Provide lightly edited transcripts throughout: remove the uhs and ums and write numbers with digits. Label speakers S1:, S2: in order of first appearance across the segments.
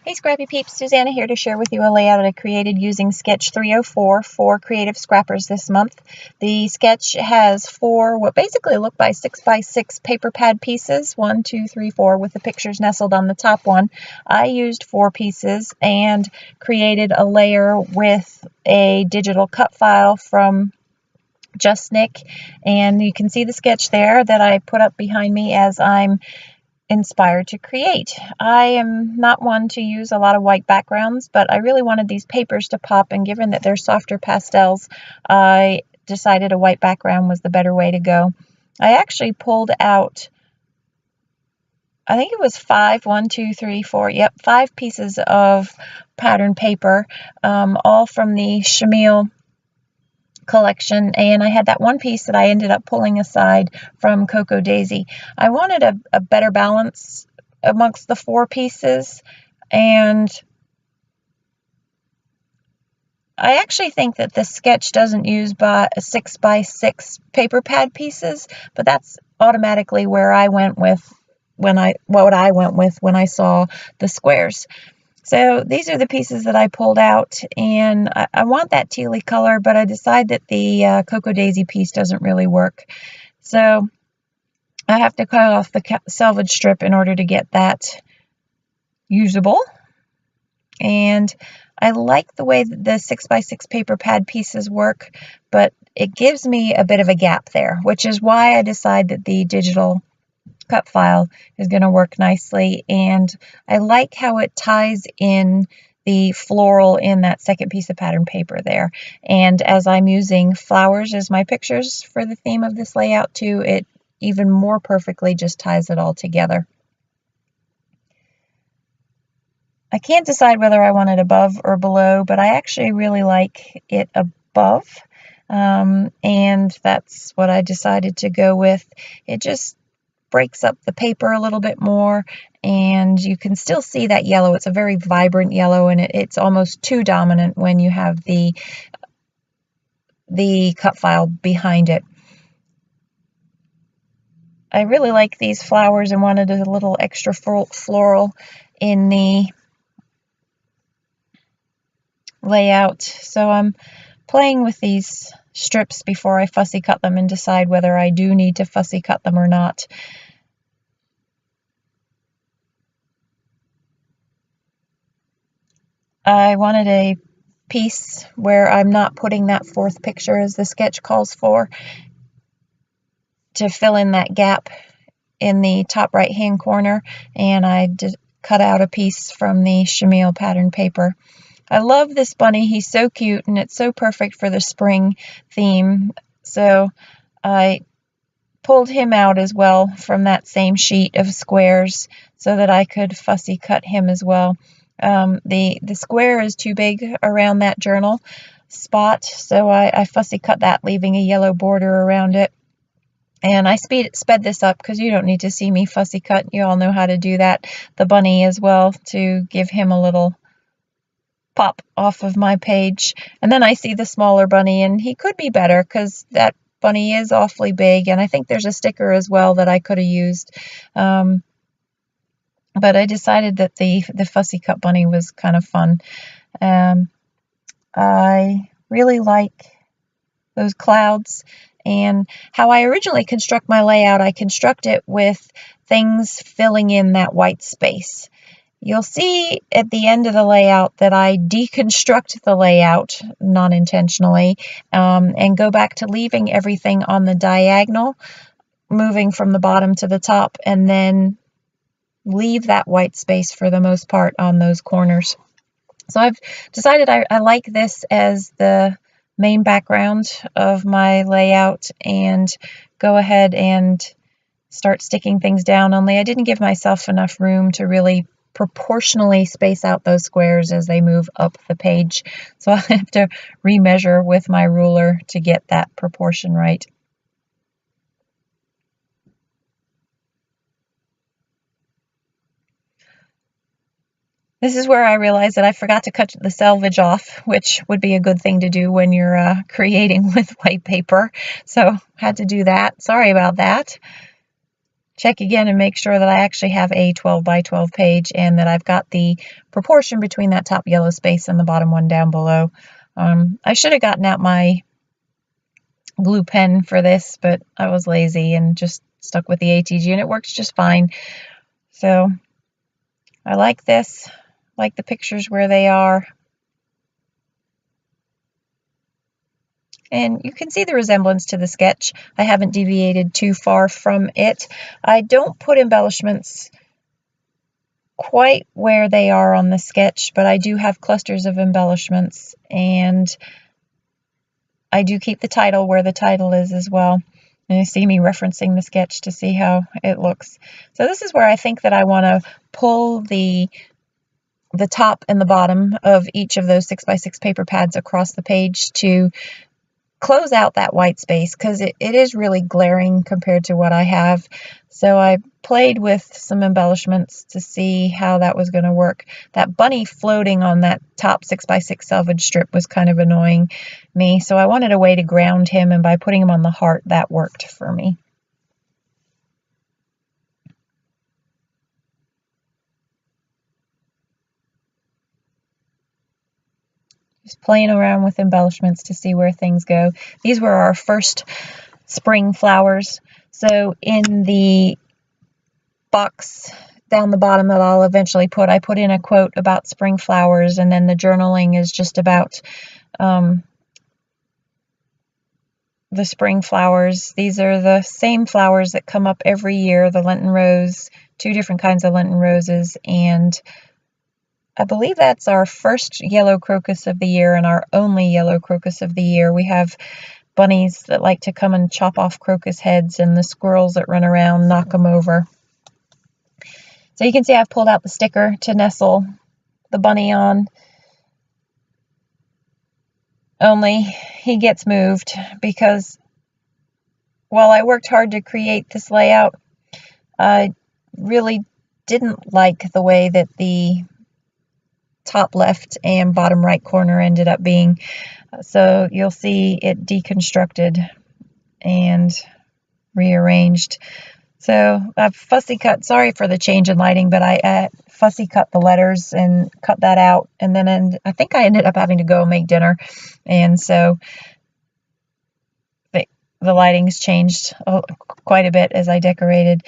S1: Hey Scrappy Peeps, Suzanna here to share with you a layout I created using Sketch 304 for Creative Scrappers this month. The sketch has four what basically look by 6x6 paper pad pieces, 1, 2, 3, 4, with the pictures nestled on the top one. I used 4 pieces and created a layer with a digital cut file from Just Nick, and you can see the sketch there that I put up behind me as I'm inspired to create. I am not one to use a lot of white backgrounds, but I really wanted these papers to pop, and given that they're softer pastels, I decided a white background was the better way to go. I actually pulled out, I think it was 5, 1, 2, 3, 4, yep, 5 pieces of pattern paper, all from the chenille collection, and I had that one piece that I ended up pulling aside from Cocoa Daisy. I wanted a better balance amongst the 4 pieces, and I actually think that the sketch doesn't use 6x6 paper pad pieces, but that's automatically where I went with when I saw the squares. So these are the pieces that I pulled out, and I want that tealy color, but I decide that the Cocoa Daisy piece doesn't really work. So I have to cut off the selvage strip in order to get that usable. And I like the way that the 6x6 paper pad pieces work, but it gives me a bit of a gap there, which is why I decide that the digital cut file is going to work nicely. And I like how it ties in the floral in that second piece of pattern paper there. And as I'm using flowers as my pictures for the theme of this layout too, it even more perfectly just ties it all together. I can't decide whether I want it above or below, but I actually really like it above, and that's what I decided to go with. It just breaks up the paper a little bit more, and you can still see that yellow. It's a very vibrant yellow, and it's almost too dominant when you have the cut file behind it. I really like these flowers and wanted a little extra floral in the layout, so I'm playing with these strips before I fussy cut them and decide whether I do need to fussy cut them or not. I wanted a piece where I'm not putting that 4th picture as the sketch calls for, to fill in that gap in the top right hand corner, and I cut out a piece from the chenille pattern paper. I love this bunny. He's so cute, and it's so perfect for the spring theme, so I pulled him out as well from that same sheet of squares so that I could fussy cut him as well. The square is too big around that journal spot, so I fussy cut that, leaving a yellow border around it. And I sped this up because you don't need to see me fussy cut. You all know how to do that. The bunny as well, to give him a little pop off of my page. And then I see the smaller bunny, and he could be better because that bunny is awfully big, and I think there's a sticker as well that I could have used. But I decided that the fussy cut bunny was kind of fun. I really like those clouds, and how I originally construct my layout, I construct it with things filling in that white space. You'll see at the end of the layout that I deconstruct the layout non-intentionally, and go back to leaving everything on the diagonal, moving from the bottom to the top, and then leave that white space for the most part on those corners. So I've decided I like this as the main background of my layout, and go ahead and start sticking things down, only I didn't give myself enough room to really proportionally space out those squares as they move up the page. So I have to remeasure with my ruler to get that proportion right. This is where I realized that I forgot to cut the selvage off, which would be a good thing to do when you're creating with white paper. So had to do that. Sorry about that. check again and make sure that I actually have a 12 by 12 page and that I've got the proportion between that top yellow space and the bottom one down below. I should have gotten out my glue pen for this, but I was lazy and just stuck with the ATG, and it works just fine. So I like this, like the pictures where they are. And you can see the resemblance to the sketch. I haven't deviated too far from it. I don't put embellishments quite where they are on the sketch, but I do have clusters of embellishments, and I do keep the title where the title is as well. And you see me referencing the sketch to see how it looks. So this is where I think that I want to pull the top and the bottom of each of those 6x6 paper pads across the page to close out that white space, because it is really glaring compared to what I have. So I played with some embellishments to see how that was going to work. That bunny floating on that top 6x6 selvage strip was kind of annoying me, so I wanted a way to ground him, and by putting him on the heart, that worked for me. Just playing around with embellishments to see where things go. These were our first spring flowers. So in the box down the bottom that I'll eventually put, I put in a quote about spring flowers, and then the journaling is just about the spring flowers. These are the same flowers that come up every year, the Lenten rose, 2 different kinds of Lenten roses, and I believe that's our first yellow crocus of the year and our only yellow crocus of the year. We have bunnies that like to come and chop off crocus heads, and the squirrels that run around knock them over. So you can see I've pulled out the sticker to nestle the bunny on, only he gets moved because while I worked hard to create this layout, I really didn't like the way that the top left and bottom right corner ended up being. So you'll see it deconstructed and rearranged. So I've fussy cut, sorry for the change in lighting, but I fussy cut the letters and cut that out. And then I think I ended up having to go make dinner. And so the lighting's changed quite a bit as I decorated.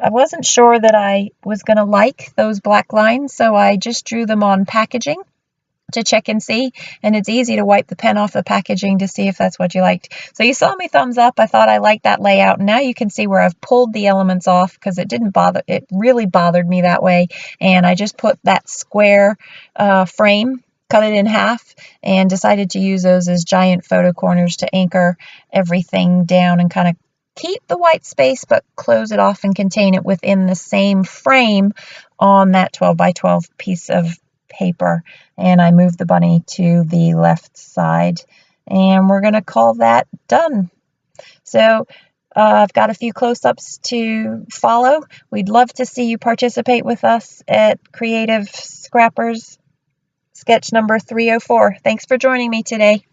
S1: I wasn't sure that I was going to like those black lines, so I just drew them on packaging to check and see, and it's easy to wipe the pen off the packaging to see if that's what you liked. So you saw me thumbs up. I thought I liked that layout. Now you can see where I've pulled the elements off because it really bothered me that way, and I just put that square frame, cut it in half, and decided to use those as giant photo corners to anchor everything down and kind of keep the white space but close it off and contain it within the same frame on that 12 by 12 piece of paper. And I moved the bunny to the left side, and we're going to call that done. So I've got a few close-ups to follow. We'd love to see you participate with us at Creative Scrappers sketch number 304. Thanks for joining me today.